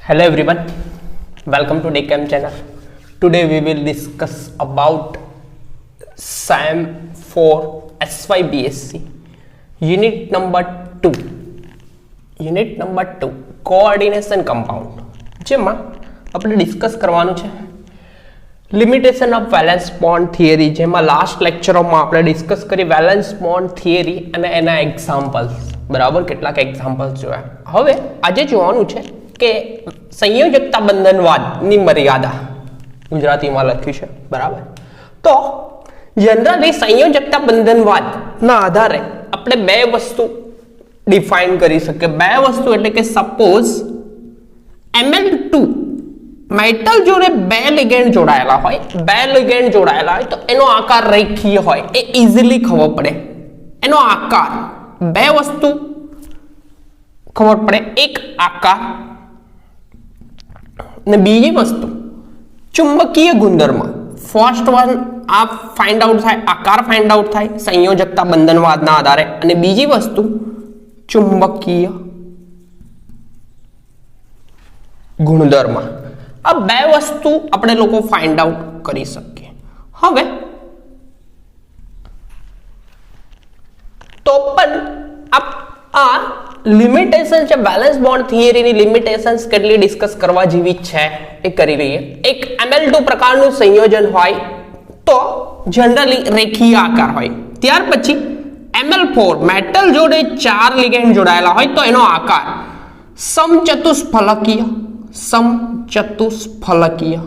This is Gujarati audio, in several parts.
Hello everyone, welcome to DayCam channel. Today we will discuss about SAM for SYBSc Unit number 2 coordination compound, જેમાં આપણે ડિસ્કસ કરવાનું છે limitation of valence bond theory, જેમાં લાસ્ટ લેક્ચરોમાં આપણે ડિસ્કસ કરી વેલેન્સ બોન્ડ થિયરી અને એના એક્ઝામ્પલ્સ, બરાબર કેટલાક એક્ઝામ્પલ્સ જોયા. હવે આજે જોવાનું છે કે સંયોજકતા બંધનવાદની મર્યાદા, ગુજરાતીમાં લખ્યું છે, બરાબર. તો જનરલી સંયોજકતા બંધનવાદના આધારે આપણે બે વસ્તુ ડિફાઇન કરી શકીએ. બે વસ્તુ એટલે કે સપોઝ Ml2 મેટલ જોડે બે લિગેન્ડ જોડાયેલા હોય, તો એનો આકાર રેખીય હોય, એ ઇઝીલી ખબર પડે. એનો આકાર, બે વસ્તુ ખબર પડે, એક આકાર ને બીજી વસ્તુ ચુંબકીય ગુણધર્મ. ફર્સ્ટ વન આ ફાઇન્ડ આઉટ થાય, આકાર ફાઇન્ડ આઉટ થાય સંયોજકતા બંધનવાદના આધારે, અને બીજી વસ્તુ ચુંબકીય ગુણધર્મ. આ બે વસ્તુ આપણે લોકો ફાઇન્ડ આઉટ કરી શકીએ. હવે તો પણ આ લિમિટેશન છે, બેલેન્સ બોન્ડ થિયરીની લિમિટેશન્સ કેટલી ડિસ્કસ કરવા જેવી છે એ કરી લઈએ. એક Ml2 પ્રકારનું સંયોજન હોય તો જનરલી રેખીય આકાર હોય. ત્યાર પછી Ml4 મેટલ જોડે 4 લિગેન્ડ જોડાયેલા હોય તો એનો આકાર સમચતુષ્ફલકીય.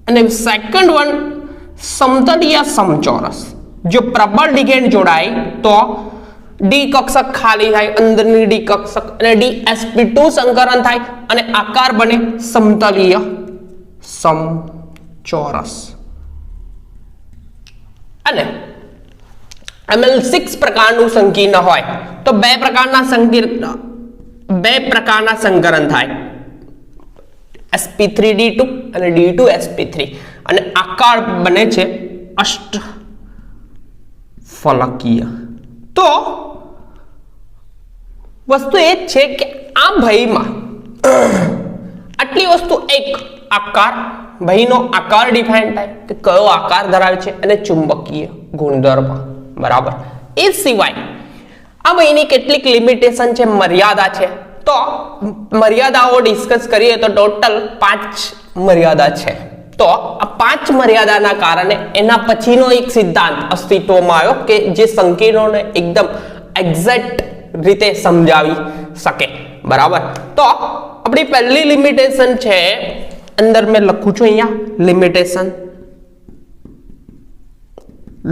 અને સેકન્ડ વન સમતલીય સમચોરસ. જો પ્રબળ લિગેન્ડ જોડાય તો ડી કક્ષક ખાલી થાય, અંદરની ડી કક્ષક, અને dsp2 સંકરણ થાય અને આકાર બને સમતલીય સમચોરસ. અને Ml6 પ્રકારનું સંકીર્ણ હોય તો બે પ્રકારના સંકરણ થાય, sp3d2 અને d2sp3, અને આકાર બને છે અષ્ટફલકીય. તો વસ્તુ એ જ છે કે આ ભયમાં આટલી વસ્તુ, એક આકાર, ભયનો આકાર ડિફાઇન થાય કે કયો આકાર ધરાવે છે, અને ચુંબકીય ગુણધર્મ, બરાબર. એ સિવાય આ ભયની કેટલીક લિમિટેશન છે, મર્યાદા છે. તો મર્યાદાઓ ડિસ્કસ કરીએ તો ટોટલ 5 મર્યાદા છે. તો આ 5 મર્યાદાના કારણે એના પછીનો એક સિદ્ધાંત અસ્તિત્વમાં આવ્યો કે જે સંકીર્ણોને એકદમ એક્ઝેક્ટ રીતે સમજાવી શકે, બરાબર. તો આપણી પહેલી લિમિટેશન છે, અંદર મેં લખું છું અહીંયા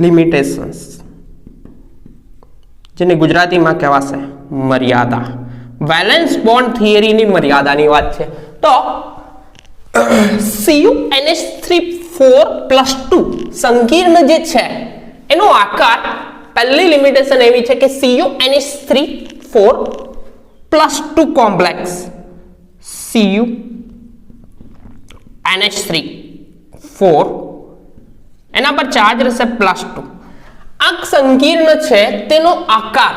લિમિટેશન્સ, જેને ગુજરાતીમાં કહેવાશે મર્યાદા. વેલેન્સ બોન્ડ થિયરીની મર્યાદાની વાત છે. તો CuNH3 4+2 સંકીર્ણ જે છે એનો આકાર, પહેલી લિમિટેશન એવી છે કે CuNH3 4+2 કોમ્પ્લેક્સ, CuNH3 4 એના પર ચાર્જ રહેશે +2. આ સંકીર્ણ છે તેનો આકાર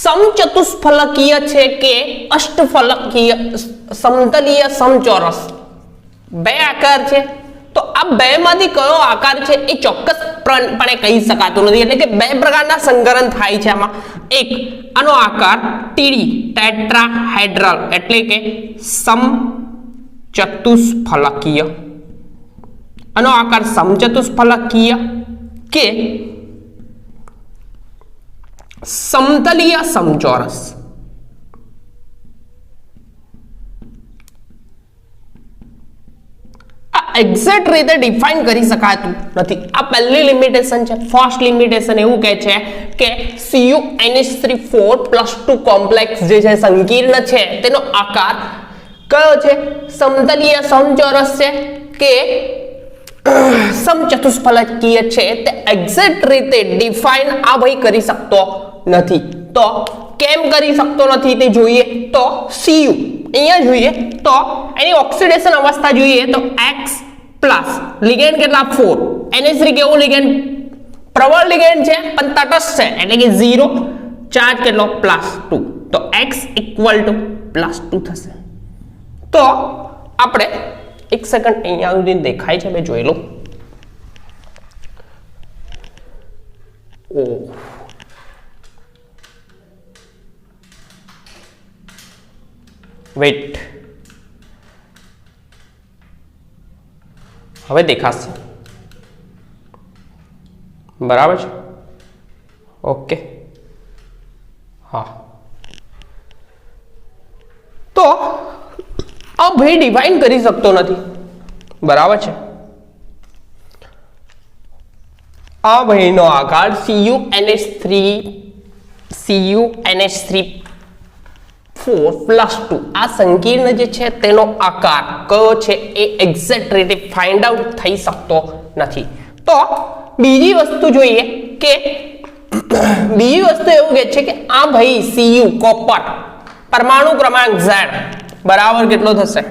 સમચતુષ્ફલકીય છે કે અષ્ટફલકીય, સમતલીય સમચોરસ, બે આકાર છે. તો આ બે માંથી કયો આકાર છે એ ચોક્કસપણે કહી શકાતું નથી, એટલે કે બે પ્રકારના સંકરણ થાય છે આમાં. એક, આનો આકાર TD ટેટ્રાહેડ્રલ એટલે કે સમચતુષ્ફલકીય, આનો આકાર સમચતુષ્ફલકીય કે સમતલીય સમચોરસ. આ એક્ઝેક્ટ રીતે ડિફાઇન કરી શકાતું નથી. આ પહેલી લિમિટેશન છે. ફર્સ્ટ લિમિટેશન એવું કહે છે કે CuNH3 4+2 કોમ્પ્લેક્સ જે છે સંકીર્ણ છે તેનો આકાર કયો છે? સમતલીય સમચોરસ છે કે સમચતુષ્ફલકીય છે. તે એક્ઝેક્ટ રીતે ડિફાઇન આ ભાઈ કરી શકતો નથી. તો કેમ કરી શકતો નથી તે જોઈએ તો Cu અહીંયા જોઈએ તો એની ઓક્સિડેશન અવસ્થા જોઈએ તો X+ લિગેન્ડ કેટલા 4, NH3 કેવું લિગેન્ડ? પ્રબળ લિગેન્ડ છે પણ તટસ્થ છે, એટલે કે 0, ચાર્જ કેટલો? +2. તો x ઇક્વલ ટુ +2 થશે. તો આપણે એક સેકન્ડ અહીંયા સુધી દેખાય છે, મેં જોઈ લો. ઓ વેટ, હવે દેખાશે. બરાબર છે. ઓકે, હા. તો આ ભાઈ ડિવાઇન કરી શકતો નથી. બરાબર છે. આ ભાઈનો આકાર CuNH3 આ સંકીર્ણ જે છે તેનો આકાર કયો છે એ એક્ઝેક્ટ રીતે ફાઇન્ડ આઉટ થઈ શકતો નથી. તો બીજી વસ્તુ જોઈએ કે બીજી વસ્તુ એવું કે છે કે આ ભાઈ Cu કોપર પરમાણુ ક્રમાંક Z બરાબર કેટલો થશે?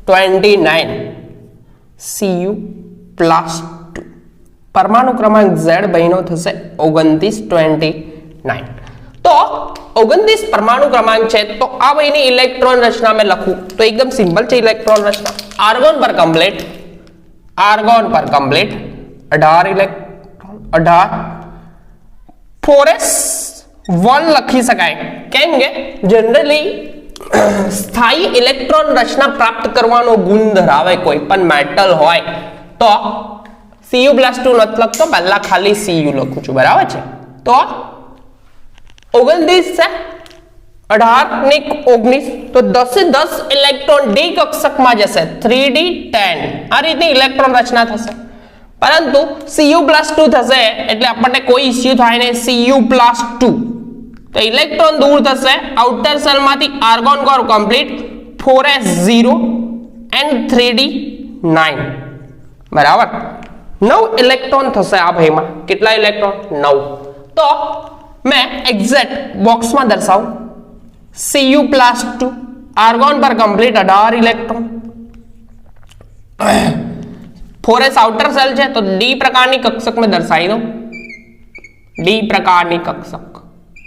29. Cu+2 પરમાણુ ક્રમાંક Z ભાઈનો થશે 29. તો 29 પરમાણુ ક્રમાંક છે. તો આ ભાઈની ઇલેક્ટ્રોન રચના મેં લખું તો એકદમ સિમ્પલ છે. ઇલેક્ટ્રોન રચના આર્ગોન પર કમ્પ્લીટ 18 ઇલેક્ટ્રોન 18 4s1 લખી શકાય. કેમ કે જનરલી સ્થાયી ઇલેક્ટ્રોન રચના પ્રાપ્ત કરવાનો ગુણ ધરાવે કોઈ પણ મેટલ હોય તો Cu+2 નથી લખતો, પહેલા ખાલી Cu લખું છું. બરાબર છે. તો 29 છે, 18 ને 19 તો 10 ઇલેક્ટ્રોન ડી કક્ષકમાં જશે. 3d10 આ રીતની ઇલેક્ટ્રોન રચના થશે. પરંતુ Cu+2 થશે એટલે આપણને કોઈ ઇશ્યુ થાય નહીં. Cu+2 તો ઇલેક્ટ્રોન દૂર થશે આઉટર સેલમાંથી. Argon core complete 4s0 and 3d9 બરાબર. 9 ઇલેક્ટ્રોન થશે આ ભાઈમાં. કેટલા ઇલેક્ટ્રોન? 9. તો मैं एग्जैक्ट बॉक्स में दर्शाऊं Cu+2 आर्गोन पर complete 18 electron 4s outer shell है तो डी प्रकार की कक्षक में दर्शाई दो. डी प्रकार की कक्षक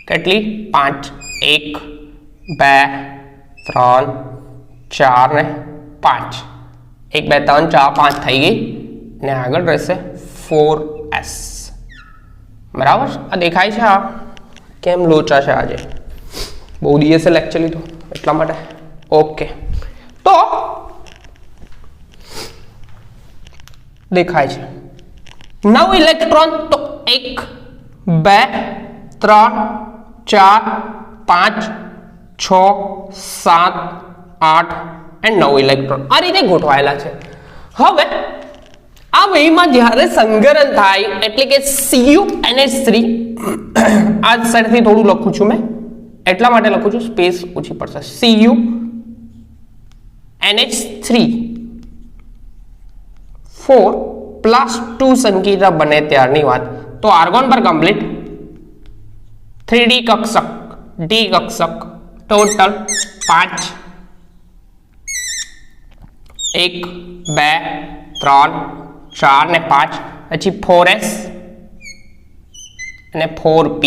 કેટલી? 5 1 2 3 4 ને 5 1 2 3 4 5 થઈ ગઈ ને આગળ રહેશે 4s. બરાબર. આ દેખાય છે? આ કેમ લોચા છે આજે? બહુ દિવસે લેક્ચર લીધો એટલા માટે. ઓકે, તો દેખાય છે 9 ઇલેક્ટ્રોન. તો 1 2 3 4 5 6 7 8 અને 9 ઇલેક્ટ્રોન આ રીતે ગોઠવાયેલા છે. હવે આ વહીમાં જ્યારે સંકરણ થાય એટલે કે CuNH3 આ સાઈડથી થોડું લખું છું મેં એટલા માટે લખું છું, સ્પેસ ઓછી પડશે. CuNH3 4+2 સંકીર્ણ બને ત્યારની વાત. તો આર્ગોન પર કમ્પ્લીટ 3d કક્ષક ડી કક્ષક ટોટલ 5 1 2 3 4 ને 5 પછી 4s અને 4p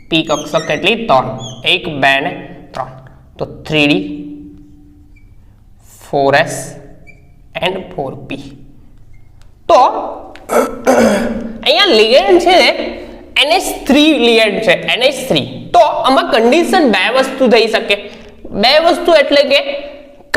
p કક્ષક કેટલી? 3 1 2 ને 3 તો 3d 4s and 4p. તો અહીંયા લિગેન્ડ છે NH3 લિગેન્ડ છે NH3. તો આમાં કન્ડિશન બે વસ્તુ થઈ શકે. બે વસ્તુ એટલે કે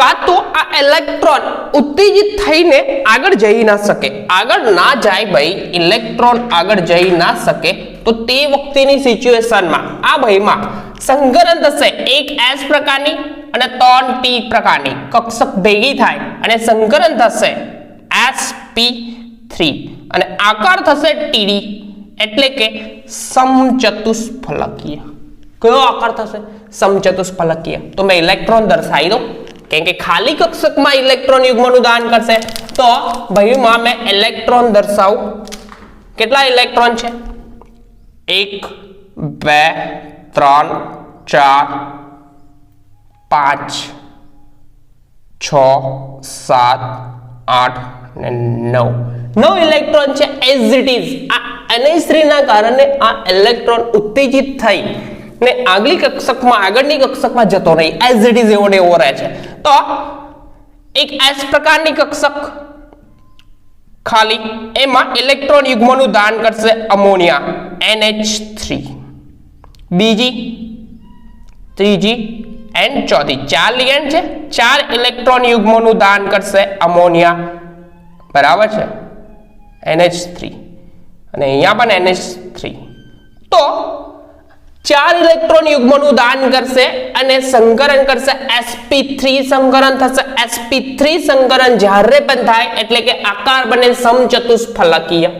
કાં તો આ ઇલેક્ટ્રોન ઉત્તેજિત થઈને આગળ જઈ ના શકે. આગળ ના જાય ભાઈ, ઇલેક્ટ્રોન આગળ જઈ ના શકે તો તે વખતેની સિચ્યુએશનમાં આ ભાઈમાં સંકરણ થશે. એક S પ્રકારની અને 3 P પ્રકારની કક્ષક ભેગી થાય અને સંકરણ થશે sp3 અને આકાર થશે TD એટલે કે સમચતુષ્ફલકીય. કયો આકાર થશે? સમચતુષ્ફલકીય. તો મેં ઇલેક્ટ્રોન દર્શાવી દઉં કેમ કે ખાલી કક્ષકમાં ઇલેક્ટ્રોન યુગ્મનું દાન કરશે. તો ભાઈમાં મેં ઇલેક્ટ્રોન દર્શાવું. કેટલા ઇલેક્ટ્રોન છે? 1 2 3 4 5 6 7 8 અને 9 ઇલેક્ટ્રોન છે. એઝ ઇટ ઇઝ આ NH3 ના કારણે આ ઇલેક્ટ્રોન ઉત્તેજિત થઈ ને આગળની કક્ષકમાં જતો રહી, એઝ ઇટ ઇઝ એવો ને એવો રહે છે. તો એક એસ પ્રકારની કક્ષક ખાલી, એમાં ઇલેક્ટ્રોન યુગ્મનું દાન કરશે અમોનિયા NH3, બીજી, ત્રીજી એન્ડ ચોથી, 4 લિગેન્ડ છે, 4 ઇલેક્ટ્રોન યુગ્મનું દાન કરશે અમોનિયા, બરાબર છે, NH3, અને અહીંયા પણ NH3. તો 4 ઇલેક્ટ્રોન યુગ્મનું દાન કરશે અને સંકરણ કરશે, sp3 સંકરણ થશે. sp3 સંકરણ જ્યારે પણ થાય એટલે કે આકાર બને સમચતુષ્ફલકીય.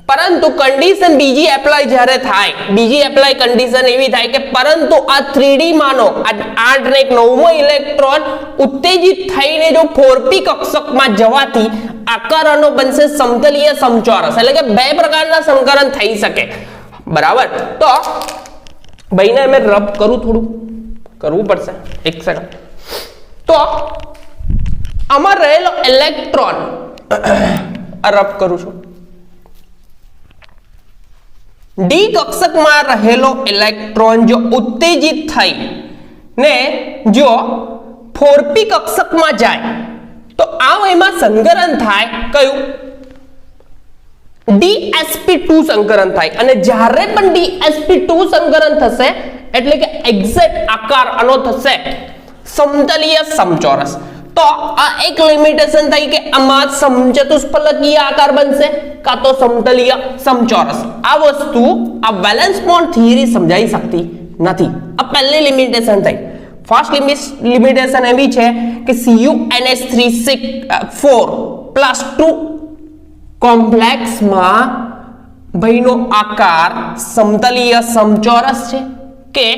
પરંતુ કન્ડિશન બીજી એપ્લાય જ્યારે થાય, બીજી એપ્લાય કન્ડિશન એવી થાય કે પરંતુ આ 3D માનો 8 ને 9મો ઇલેક્ટ્રોન ઉત્તેજિત થઈને જો 4p કક્ષકમાં જવાથી આકારનો બનશે સમતલીય સમચોરસ, એટલે કે બે પ્રકારના સંકરણ થઈ શકે, બરાબર. તો ભાઈને મેં રબ કરું, થોડું કરવું પડશે, એક સેકન્ડ. તો આમાં રહેલો ઇલેક્ટ્રોન રબ કરું છું. ડી કક્ષકમાં રહેલો ઇલેક્ટ્રોન જો ઉત્તેજિત થઈ ને જો 4p કક્ષકમાં જાય તો આ એમાં સંકરણ થાય, કયું? dsp2 સંકરણ થાય. અને જ્યારે પણ dsp2 સંકરણ થશે એટલે કે એક્ઝેક્ટ આકાર આનો થશે સમતલીય સમચોરસ. તો આ એક લિમિટેશન થઈ કે આમાં સમચતુષ્ફલકીય આકાર બનશે કાં તો સમતલીય સમચોરસ. આ વસ્તુ આ વેલેન્સ બોન્ડ થિયરી સમજાઈ શકતી નથી. આ પહેલી લિમિટેશન થઈ. ફર્સ્ટ લિમિટેશન એવી છે કે CuNH3 4+2 કોમ્પ્લેક્સમાં ભાઈનો આકાર સમતલીય સમચોરસ છે કે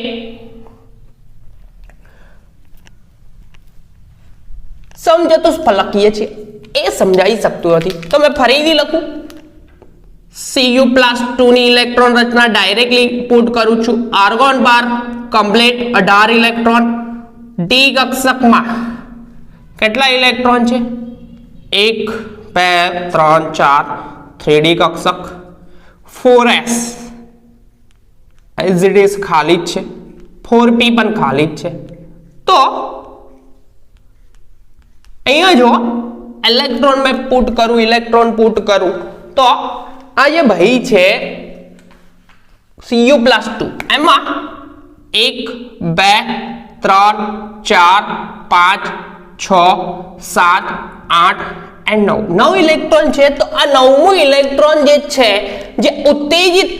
સમચતુષ્ફલકીય છે, એ સમજાઈ શકતું નથી. તો મેં ફરીથી લખું, Cu+2 ની ઇલેક્ટ્રોન રચના ડાયરેક્ટલી પુટ કરું છું. આર્ગોન બાર કમ્પ્લીટ 18 ઇલેક્ટ્રોન. ડી કક્ષકમાં કેટલા ઇલેક્ટ્રોન છે? 1 2 3 4, 3D કક્ષક. 4s એઝ ઇટ ઇઝ ખાલી જ છે, 4p પણ ખાલી જ છે. તો અહીંયા જો ઇલેક્ટ્રોન મેં પુટ કરું, ઇલેક્ટ્રોન પુટ કરું તો આ જે ભાઈ છે Cu+2 એમાં 1 2 3 4 5 6 7 8 and 9 ઇલેક્ટ્રોન છે. તો આ 9મું ઇલેક્ટ્રોન જે છે જે ઉત્તેજિત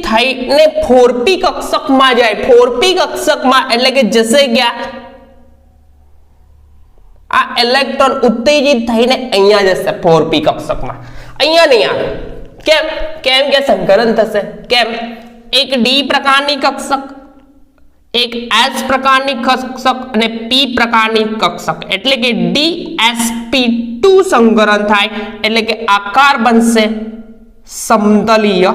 થઈને 4p કક્ષકમાં જાય, 4p કક્ષકમાં એટલે કે જશે ગયા આ ઇલેક્ટ્રોન ઉત્તેજિત થઈને અહીંયા જશે 4p કક્ષકમાં, અહીંયા નહીં આવે. કેમ કે સંકરણ થશે. કેમ? એક ડી પ્રકારની કક્ષક, એક S પ્રકારની કક્ષક અને P પ્રકારની કક્ષક, એટલે કે dsp2 સંકરણ થાય એટલે કે આકાર બનશે સમતલીય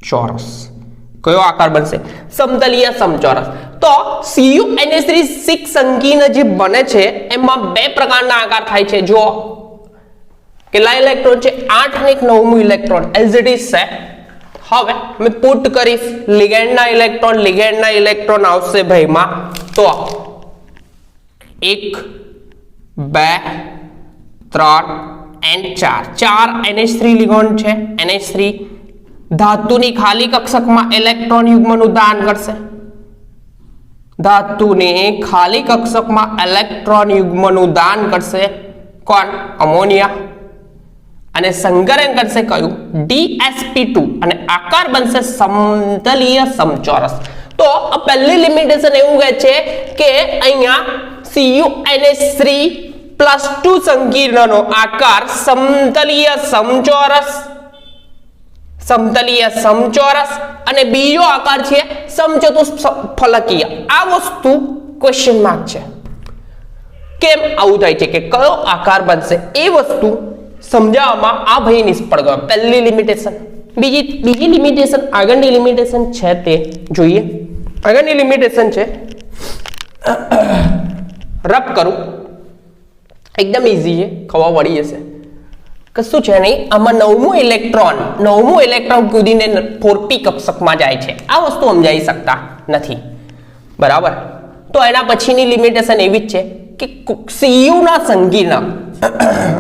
સમચોરસ. કયો આકાર બનશે? સમતલીય સમચોરસ. તો CuNH3 6 સંકીર્ણ જે બને છે એમાં બે પ્રકારના આકાર થાય છે. જો કેટલા ઇલેક્ટ્રોન છે? 8 ને 9મું ઇલેક્ટ્રોન એઝ ઇટ ઇઝ છે. હવે મેં પુટ કરીશ લિગેન્ડના ઇલેક્ટ્રોન આવશે ભાઈમાં. તો 1 2 3 and 4 NH3 લિગેન્ડ છે. NH3 ધાતુની ખાલી કક્ષકમાં ઇલેક્ટ્રોન યુગ્મનું દાન કરશે. ધાતુની ખાલી કક્ષકમાં ઇલેક્ટ્રોન યુગ્મનું દાન કરશે કોણ? અમોનિયા. અને સંકરણ કરશે કયું? dsp2 અને આકાર બનશે સમતલીય સમચોરસ. તો આ પહેલી લિમિટેશન એવું કહે છે કે અહીંયા CuNH3+2 સંકીર્ણનો આકાર સમતલીય સમચોરસ અને બીજો આકાર છે સમચતુષ્ફલકીય. આ વસ્તુ ક્વેશ્ચન માર્ક છે. કેમ આવું થાય છે કે કયો આકાર બનશે એ વસ્તુ સમજાવવામાં આ ભાઈ નિષ્ફળ ગયો. પહેલી લિમિટેશન. બીજી લિમિટેશન, આગળની લિમિટેશન છે તે જોઈએ. આગળની લિમિટેશન છે, રબ કરું, એકદમ ઈઝી છે, ખબર પડી જશે. કશું છે નહીં. આમાં નવમું ઇલેક્ટ્રોન કૂદીને 4p કક્ષકમાં જાય છે. આ વસ્તુ સમજાવી શકતા નથી, બરાબર. તો એના પછીની લિમિટેશન એવી જ છે કે Cu ના સંકીર્ણ,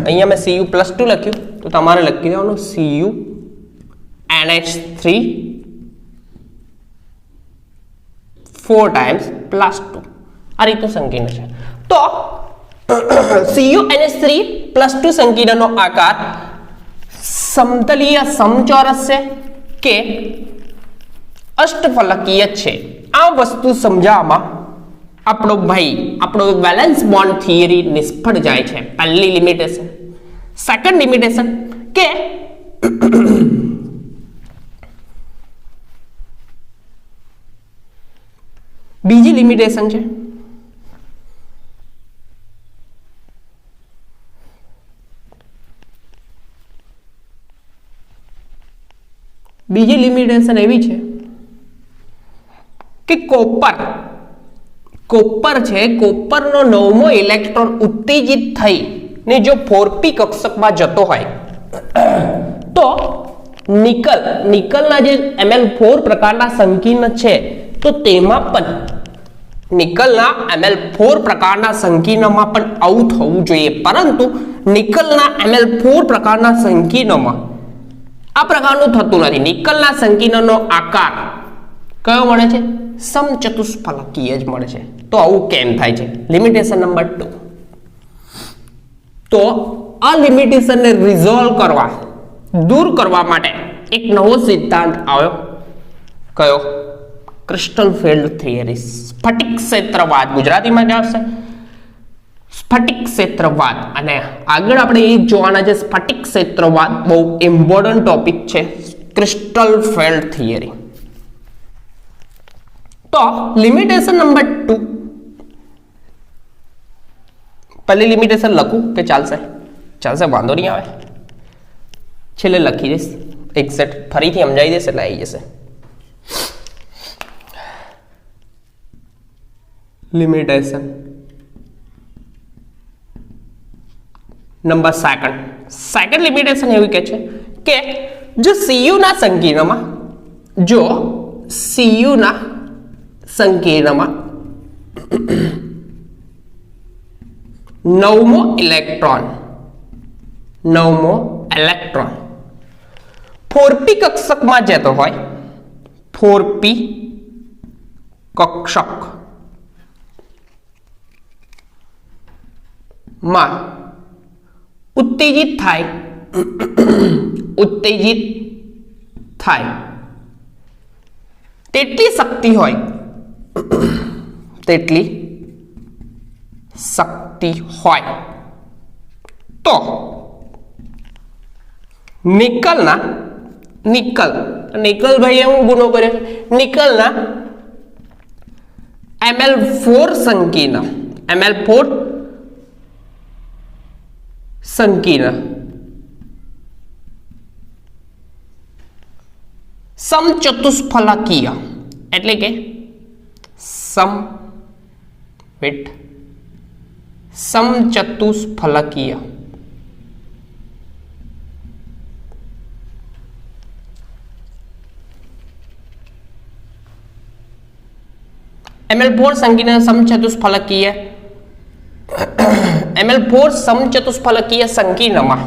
અહીંયા મેં Cu+2 લખ્યું, તો તમારે લખી દેવાનું CuNH3 4 times +2. આ રીતનું સંકીર્ણ છે. તો CuNH3+2 સંકીર્ણનો આકાર સમતલીય સમચોરસ છે કે અષ્ટફલકીય છે. આ વસ્તુ સમજાવવામાં આપણો વેલેન્સ બોન્ડ થિયરી નિષ્ફળ જાય છે. પહેલી લિમિટેશન. સેકન્ડ લિમિટેશન કે બીજી લિમિટેશન છે એવી છે કે કોપર છે, કોપરનો નવમો ઇલેક્ટ્રોન ઉત્તેજિત થઈને જો 4p કક્ષકમાં જતો હોય તો નિકલના જે Ml4 પ્રકારના સંકીર્ણ છે, તો તેમાં પણ નિકલના Ml4 પ્રકારના સંકીર્ણમાં પણ આવું થવું જોઈએ. પરંતુ નિકલના Ml4 પ્રકારના સંકીર્ણમાં આ પ્રકારનું થતું નથી. નિકલના સંકીર્ણનો આકાર કયો મળે છે? સમચતુષ્ફલકીય જ મળે છે. તો આવું કેમ થાય છે? Limitation number 2. તો આ લિમિટેશનને દૂર કરવા માટે એક નવો સિદ્ધાંત આવ્યો. કયો? ક્રિસ્ટલ ફિલ્ડ થિયરી, સ્ફટિક ક્ષેત્રવાદ. ગુજરાતીમાં क्या આવશે? સ્ફટિક ક્ષેત્રવાદ. અને આગળ આપણે એ જોવાના છે, સ્ફટિક ક્ષેત્રવાદ બહુ ઇમ્પોર્ટન્ટ ટોપિક છે. Crystal field theory. તો લિમિટેશન નંબર 2, પહેલી લિમિટેશન લખું કે ચાલશે? વાંધો નહીં આવે, છેલ્લે લખી દઈશ. એક્ઝેક્ટ ફરીથી સમજાવી દઈશ એટલે આવી જશે. લિમિટેશન નંબર સેકન્ડ લિમિટેશન એવી કે છે કે જો Cu ના સંકીર્ણમાં નવમો ઇલેક્ટ્રોન 4p કક્ષકમાં જતો હોય, 4p કક્ષક માં ઉત્તેજિત થાય તેટલી શક્તિ હોય તો નિકલ ભાઈ હું ગુનો કર્યો. નિકલના Ml4 સંકીર્ણ સમચતુષ્ફલકીય એટલે કે સમચતુષ્ફલકીય Ml4 સંકીર્ણ સમચતુષ્ફલકીય Ml4 સમચતુષ્ફલકીય સંકીર્ણમાં,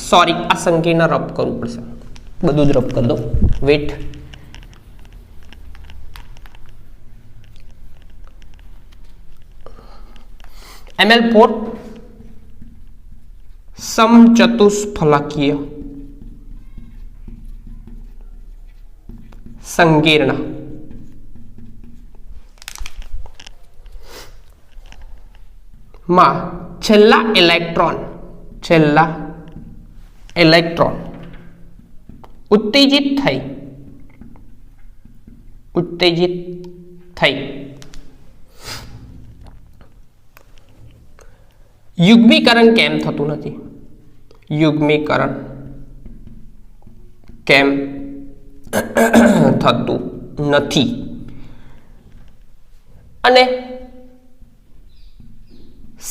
સોરી આ સંકીર્ણ રબ કરવું પડશે, બધું જ રબ કરી દો. વેટ. Ml4 સમચતુષ્ફલકીય સંકીર્ણ માં છેલ્લા ઇલેક્ટ્રોન ઉત્તેજિત થઈ યુગ્મીકરણ કેમ થતું નથી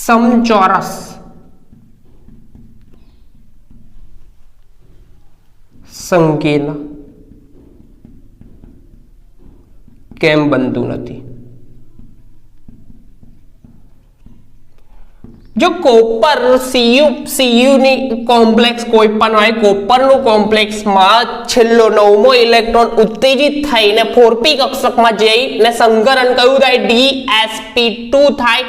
સમચોરસ સંકીર્ણ કેમ બનતું નથી? જો કોપર સીયુ ની કોમ્પ્લેક્સ કોઈ પણ હોય, કોપરનું કોમ્પ્લેક્સમાં છેલ્લો 9મો ઇલેક્ટ્રોન ઉત્તેજિત થઈને 4p કક્ષકમાં જઈને સંકરણ કયું થાય? DsP2 થાય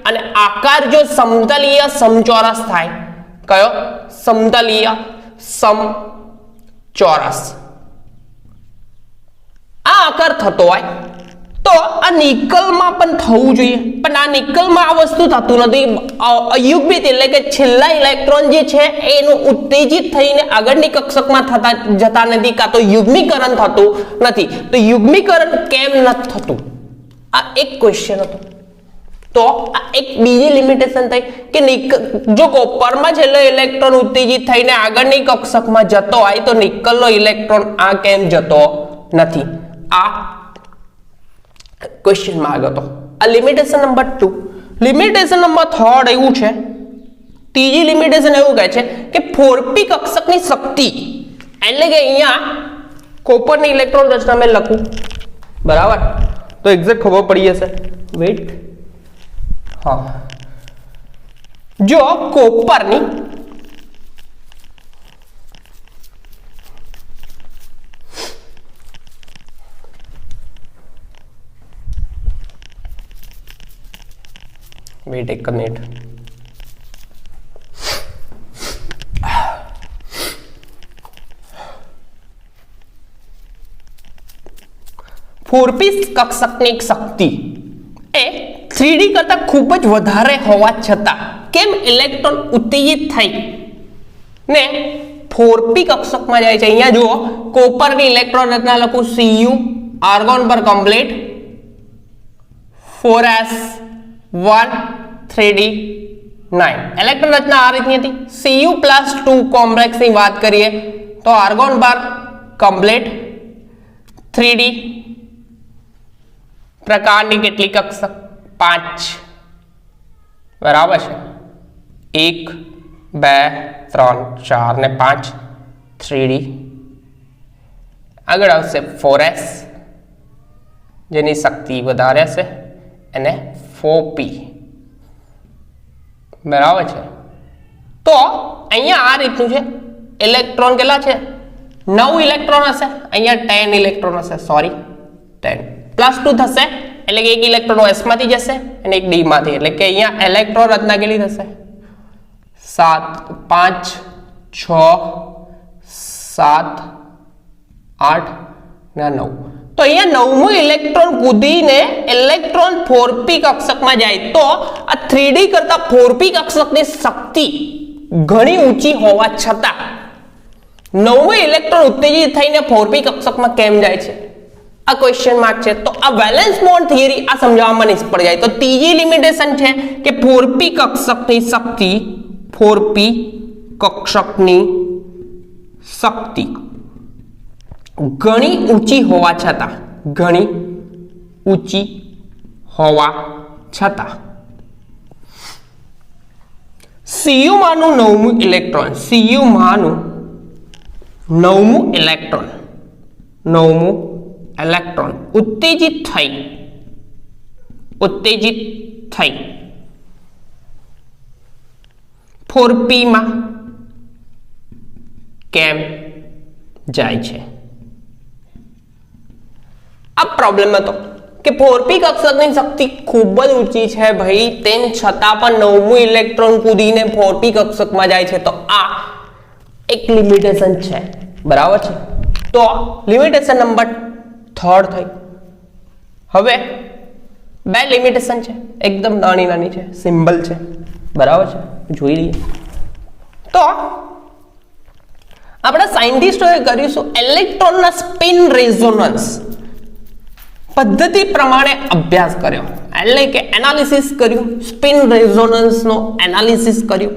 અને આકાર જો સમતલીય સમચોરસ થાય. કયો? સમતલીય સમચોરસ. આ આકાર થતો હોય તો આ નિકલમાં પણ થવું જોઈએ, પણ આ નિકલમાં આ વસ્તુ થતું નથી. અયુગ્મિત એટલે કે છેલ્લા ઇલેક્ટ્રોન જે છે એનું ઉત્તેજિત થઈને આગળની કક્ષકમાં જતા નથી, કાં તો યુગ્મીકરણ થતું નથી. તો યુગ્મીકરણ કેમ નથી થતું? આ એક ક્વેશ્ચન હતો. તો આ એક બીજી લિમિટેશન થઈ કે જો કોપરમાં છેલ્લો ઇલેક્ટ્રોન ઉત્તેજિત થઈને આગળની કક્ષકમાં જતો હોય તો નિકલનો ઇલેક્ટ્રોન આ કેમ જતો નથી? આ ક્વેશ્ચન માં આગળ હતો. આ લિમિટેશન નંબર 2. લિમિટેશન નંબર 3 એવું છે, ત્રીજી લિમિટેશન એવું કહે છે કે 4p કક્ષકની શક્તિ, એટલે કે અહીંયા કોપરની ઇલેક્ટ્રોન રચના મેં લખું, બરાબર? તો એક્ઝેક્ટ ખબર પડી જશે. વેઇટ, હા, જો કોપરની वेट एक मिनट, 4p કક્ષકની શક્તિ એ 3d કરતા ખૂબ જ વધારે હોવા છતાં કેમ ઇલેક્ટ્રોન ઉત્તેજિત થઈ ને 4p કક્ષકમાં જાય છે? અહીંયા જુઓ, કોપરની ઇલેક્ટ્રોન રચના લખું Cu, આર્ગોન પર કમ્પ્લીટ 4s1 3d9. ઇલેક્ટ્રોન રચના આ રીતની હતી. Cu+2 કોમ્પ્લેક્સ ની વાત કરીએ તો આર્ગોન બાર કમ્પ્લીટ 3d પ્રકારની કેટલી કક્ષક? 5. બરાબર છે? 1 2 3 4 ને 5 3d. આગળ આવશે 4s જેની શક્તિ વધારે હશે અને 4p. બરાબર છે? તો અહીંયા આ રીતનું છે. ઇલેક્ટ્રોન કેટલા છે? 9 ઇલેક્ટ્રોન હશે. અહીંયા 10 ઇલેક્ટ્રોન હશે, સોરી 10 +2 થશે એટલે કે એક ઇલેક્ટ્રોન s માંથી જશે અને એક d માંથી, એટલે કે અહીંયા ઇલેક્ટ્રોન રચના કેટલી થશે? 7 5 6 7 8 ને 9. તો અહીંયા 9મો ઇલેક્ટ્રોન કૂદીને ઇલેક્ટ્રોન 4p કક્ષકમાં જાય તો આ 3d કરતા 4p કક્ષકની શક્તિ ઘણી ઊંચી હોવા છતાં 9મો ઇલેક્ટ્રોન ઉત્તેજિત થઈને 4p કક્ષકમાં કેમ જાય છે? આ ક્વેશ્ચન માર્ક છે. તો આ વેલેન્સ બોન્ડ થિયરી આ સમજાવવામાં નિષ્ફળ જાય. તો ત્રીજી લિમિટેશન છે કે 4p કક્ષકની શક્તિ, 4p કક્ષકની શક્તિ ઘણી ઊંચી હોવા છતાં, ઘણી ઊંચી હોવા છતાં Cu માનું 9મું ઇલેક્ટ્રોન, Cu માનું 9મું ઇલેક્ટ્રોન ઉત્તેજિત થઈ 4p માં કેમ જાય છે? આ પ્રોબ્લેમ હતો કે 4p કક્ષકની શક્તિ ખૂબ જ ઊંચી છે ભાઈ, તેમ છતાં પણ 9મું ઇલેક્ટ્રોન કૂદીને 4p કક્ષકમાં જાય છે. તો આ એક લિમિટેશન છે. બરાબર છે? તો લિમિટેશન નંબર 3 થઈ. હવે બે લિમિટેશન છે, એકદમ નાની છે, સિમ્બલ છે. બરાબર છે? જોઈ લઈએ. તો આપણા સાયન્ટિસ્ટોએ કરીશું ઇલેક્ટ્રોનના સ્પિન રેઝોનન્સ પદ્ધતિ પ્રમાણે અભ્યાસ કર્યો, એટલે કે એનાલિસિસ કર્યું, સ્પિન રેઝોનન્સનો એનાલિસિસ કર્યું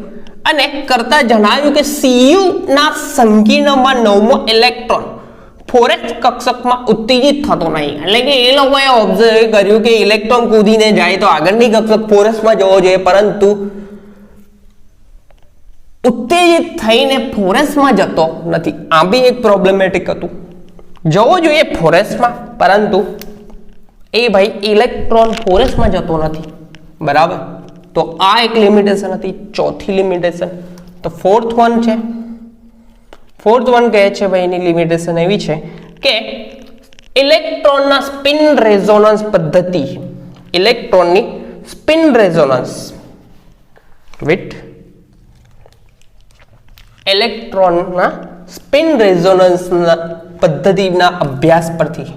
અને કરતા જણાવ્યું કે Cu ના સંકીર્ણમાં 9મો ઇલેક્ટ્રોન 4s કક્ષકમાં ઉત્તેજિત થતો નહીં. એટલે કે એ લોકોએ ઓબ્ઝર્વ કર્યું કે ઇલેક્ટ્રોન કૂદીને જાય તો આગળની કક્ષક 4s માં જવો જોઈએ, પરંતુ ઉત્તેજિત થઈને ફોરેસ્ટમાં જતો નથી. આ બી એક પ્રોબ્લેમેટિક હતું. જવો જોઈએ ફોરેસ્ટમાં, પરંતુ એ ભાઈ ઇલેક્ટ્રોન ફોરેસ્ટમાં જતો નથી. બરાબર, તો આ એક લિમિટેશન હતી. ચોથી લિમિટેશન તો ફોર્થ વન છે. ફોર્થ વન કહે છે ભાઈ એની લિમિટેશન એવી છે કે ઇલેક્ટ્રોનના સ્પિન રેઝોનન્સ પદ્ધતિ, ઇલેક્ટ્રોનની સ્પિન રેઝોનન્સ વિથ ઇલેક્ટ્રોનના સ્પિન રેઝોનન્સ પદ્ધતિના અભ્યાસ પરથી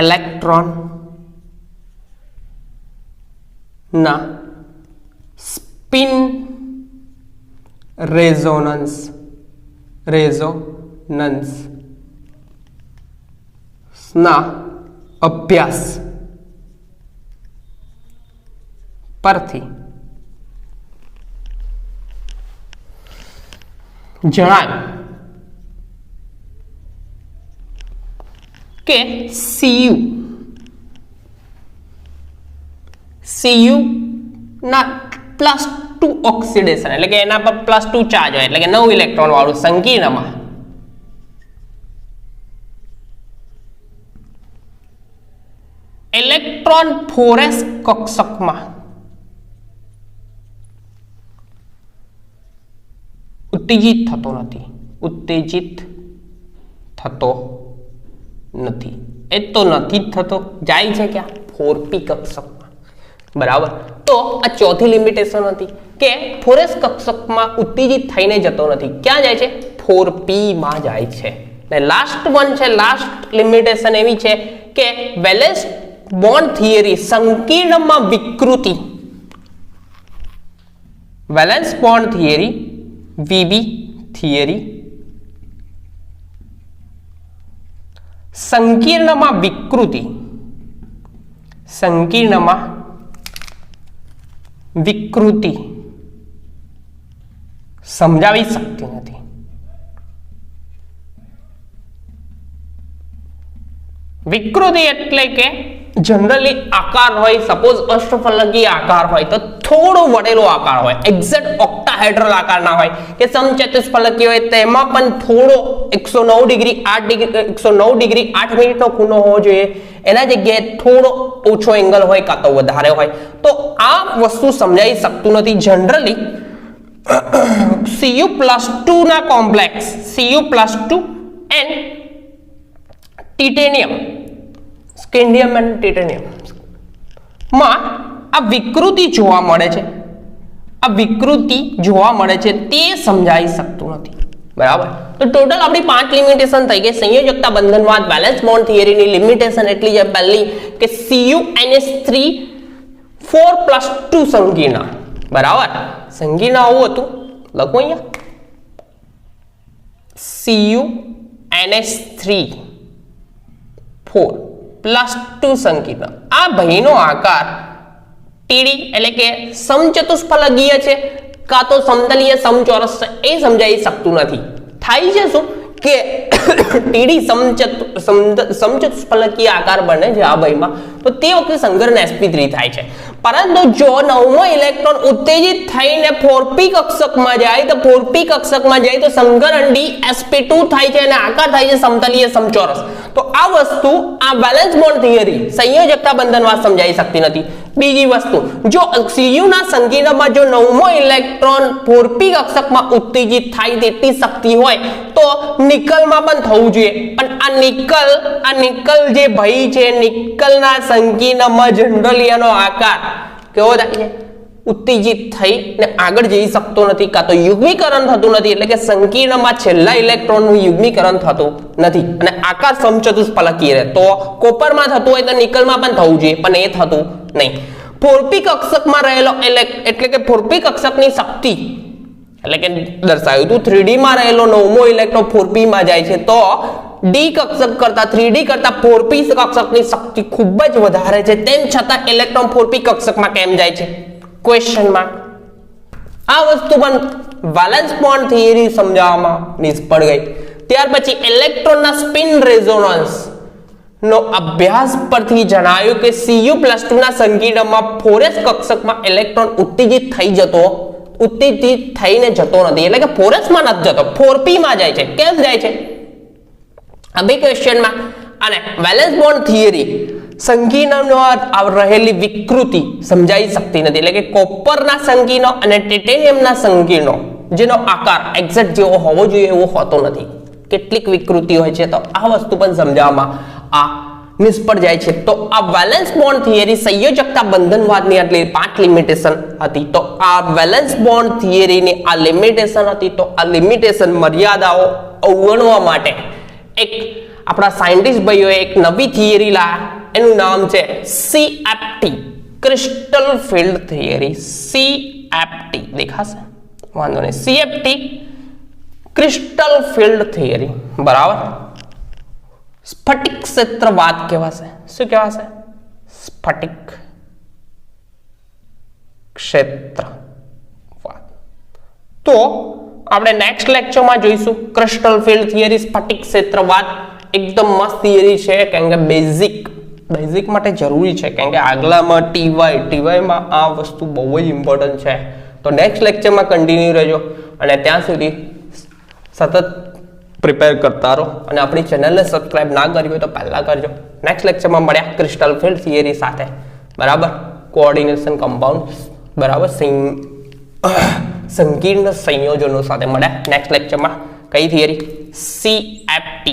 ઇલેક્ટ્રોન ના સ્પિન રેઝોનન્સ ના અભ્યાસ પરથી જણાયું કે Cu ના +2 ઓક્સિડેશન એટલે કે એના પર +2 ચાર્જ હોય એટલે કે 9 ઇલેક્ટ્રોન વાળું સંકીર્ણમાં ઇલેક્ટ્રોન ફોરેસ કક્ષકમાં ઉત્તેજિત થતો નથી. એ તો નથી જ થતો, જાય છે ક્યાં? 4p કક્ષકમાં. બરાબર, તો આ ચોથી લિમિટેશન હતી કે ફોરેસ કક્ષકમાં ઉત્તેજિત થઈને જતો નથી. ક્યાં જાય છે? 4p માં જાય છે. ને લાસ્ટ વન છે, લાસ્ટ લિમિટેશન એવી છે કે વેલેન્સ બોન્ડ થિયરી સંકીર્ણમાં વિકૃતિ, valence bond theory VB theory સંકીર્ણમાં વિકૃતિ સમજાવી શકતી નથી. વિકૃતિ એટલે કે જનરલી આકાર હોય, સપોઝ અષ્ટફલકી આકાર હોય તો થોડો વળેલો આકાર હોય, એક્ઝેક્ટ ઓક્ટાહેડ્રલ આકાર ના હોય કે સમચતુષ્ફલકી હોય તેમાં પણ થોડો 109 ડિગ્રી 8 મિનિટનો ખૂણો હોવો જોઈએ, એના જગ્યાએ થોડો ઓછો એંગલ હોય કાં તો વધારે હોય. તો આ વસ્તુ સમજાઈ શકતું નથી. જનરલી Cu+2 ના complex Cu+2 and titanium, scandium and titanium માં આ વિકૃતિ જોવા મળે છે, તે સમજાઈ શકતું નથી. બરાબર, તો ટોટલ આપણી 5 લિમિટેશન થઈ ગઈ. સંયોજકતા બંધનવાદ, વેલેન્સ બોન્ડ થિયરીની લિમિટેશન એટલી છે પહેલી કે CuNH3 4+2 સંકીર્ણ. બરાબર, સંકીર્ણ આવું હતું, લખો અહીંયા CuNH3 4+2 સંકીર્ણ. આ ભાઈનો આકાર ટીડી એટલે કે સમચતુષ્ફલકીય છે કાં તો સમતલીય સમચોરસ છે, એ સમજાઈ શકતું નથી. થાય છે શું કે ટીડી સમચતુષ્ફલકીય આકાર બને છે આ ભાઈમાં, તો તે વખતે સંકરણ sp3 થાય છે. પરંતુ જો નવમો ઇલેક્ટ્રોન ઉત્તેજિત થઈને 4p કક્ષકમાં જાય તો 4p કક્ષકમાં જાય તો સંકરણ dsp2 થાય છે અને આકાર થાય છે સમતલીય સમચોરસ. તો આ વસ્તુ આ વેલેન્સ બોન્ડ થિયરી સંયોજકતા બંધનવાદ સમજાઈ શકતી નથી. બીજી વસ્તુ, જો Cu ના સંકીર્ણમાં જો નવમો ઇલેક્ટ્રોન 4p કક્ષકમાં ઉત્તેજિત થાય તેટલી શક્તિ હોય તો નિકલમાં પણ થવું જોઈએ, પણ આ નિકલ જે ભાઈ છે, નિકલના સંકીર્ણમાં જનરલી એનો આકાર કેવો થાય છે? ઉત્તેજિત થઈ ને આગળ જઈ શકતો નથી, કાં તો યુગ્મીકરણ થતું નથી, એટલે કે સંકીર્ણમાં છેલ્લા ઇલેક્ટ્રોનનું યુગ્મીકરણ થતું નથી અને આકાર સમચતુષ્ફલકીય રહે. તો કોપરમાં થતું હોય તો નિકલમાં પણ થવું જોઈએ, પણ એ થતું નહીં. 4p કક્ષકમાં રહેલો એટલે કે 4p કક્ષકની શક્તિ એટલે કે દર્શાવ્યું હતું 3D માં રહેલો નવમો ઇલેક્ટ્રોન 4p માં જાય છે તો d કક્ષક કરતા 3D કરતા 4p કક્ષકની શક્તિ ખૂબ જ વધારે છે, તેમ છતાં ઇલેક્ટ્રોન 4p કક્ષકમાં કેમ જાય છે? Question mark. આ વસ્તુ પણ વેલેન્સ બોન્ડ થિયરી સમજાવવામાં નિષ્ફળ ગઈ. ત્યાર પછી ઇલેક્ટ્રોનના સ્પિન રેઝોનન્સ નો અભ્યાસ પરથી જણાયું કે Cu+2 ના સંકીર્ણમાં ફોરેસ કક્ષકમાં ઇલેક્ટ્રોન ઉત્તેજિત થઈ જતો ઉત્તેજિત થઈને જતો નથી, એટલે કે ફોરસમાં નથી જતો, 4p માં જાય છે. કેમ જાય છે આ બે ક્વેશ્ચનમાં. અને વેલેન્સ બોન્ડ થિયરી સંગીનોમાં રહેલી વિકૃતિ સમજાઈ શકતી નથી, એટલે કે કોપરના સંગીનો અને ટાઇટેનિયમના સંગીનો જેનો આકાર એક્ઝેક્ટ જેવો હોવો જોઈએ એવો હોતો નથી, કેટલીક વિકૃતિ હોય છે. તો આ વસ્તુ પણ સમજાવવામાં આ નિષ્ફળ જાય છે. તો આ વેલેન્સ બોન્ડ થિયરી સંયોજકતા બંધનવાદની આટલી 5 લિમિટેશન હતી. તો આ વેલેન્સ બોન્ડ થિયરીની આ લિમિટેશન હતી. તો આ લિમિટેશન મર્યાદાઓ અવગણવા માટે એક આપણા સાયન્ટિસ્ટ ભાઈઓએ એક નવી થિયરી લાયા, એનું નામ છે CFT, crystal field theory. CFT દેખાશે, વાંધો નહીં, CFT ક્રિસ્ટલ ફિલ્ડ થિયરી, બરાબર. સ્ફટિક ક્ષેત્રવાદ કહેવાશે. શું કહેવાશે? સ્ફટિક ક્ષેત્રવાદ. તો આપણે નેક્સ્ટ લેક્ચરમાં જોઈશું ક્રિસ્ટલ ફિલ્ડ થિયરી, સ્ફટિક ક્ષેત્રવાદ. એકદમ મસ્ત થિયરી છે, કારણ કે બેઝિક માટે જરૂરી છે, કારણ કે આગલામાં ટીવાયમાં આ વસ્તુ બહુ જ ઇમ્પોર્ટન્ટ છે. તો નેક્સ્ટ લેક્ચરમાં કન્ટિન્યુ રહેજો અને ત્યાં સુધી સતત પ્રિપેર કરતા રહો. અને આપણી ચેનલને સબસ્ક્રાઇબ ના કરી હોય તો પહેલા કરજો. નેક્સ્ટ લેક્ચરમાં મળ્યા ક્રિસ્ટલ ફિલ્ડ થિયરી સાથે, બરાબર. કોઓર્ડિનેશન કમ્પાઉન્ડ, બરાબર, સંકીર્ણ સંયોજનો સાથે મળ્યા નેક્સ્ટ લેક્ચરમાં. કઈ theory? CFT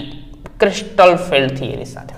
crystal field theory સાથે.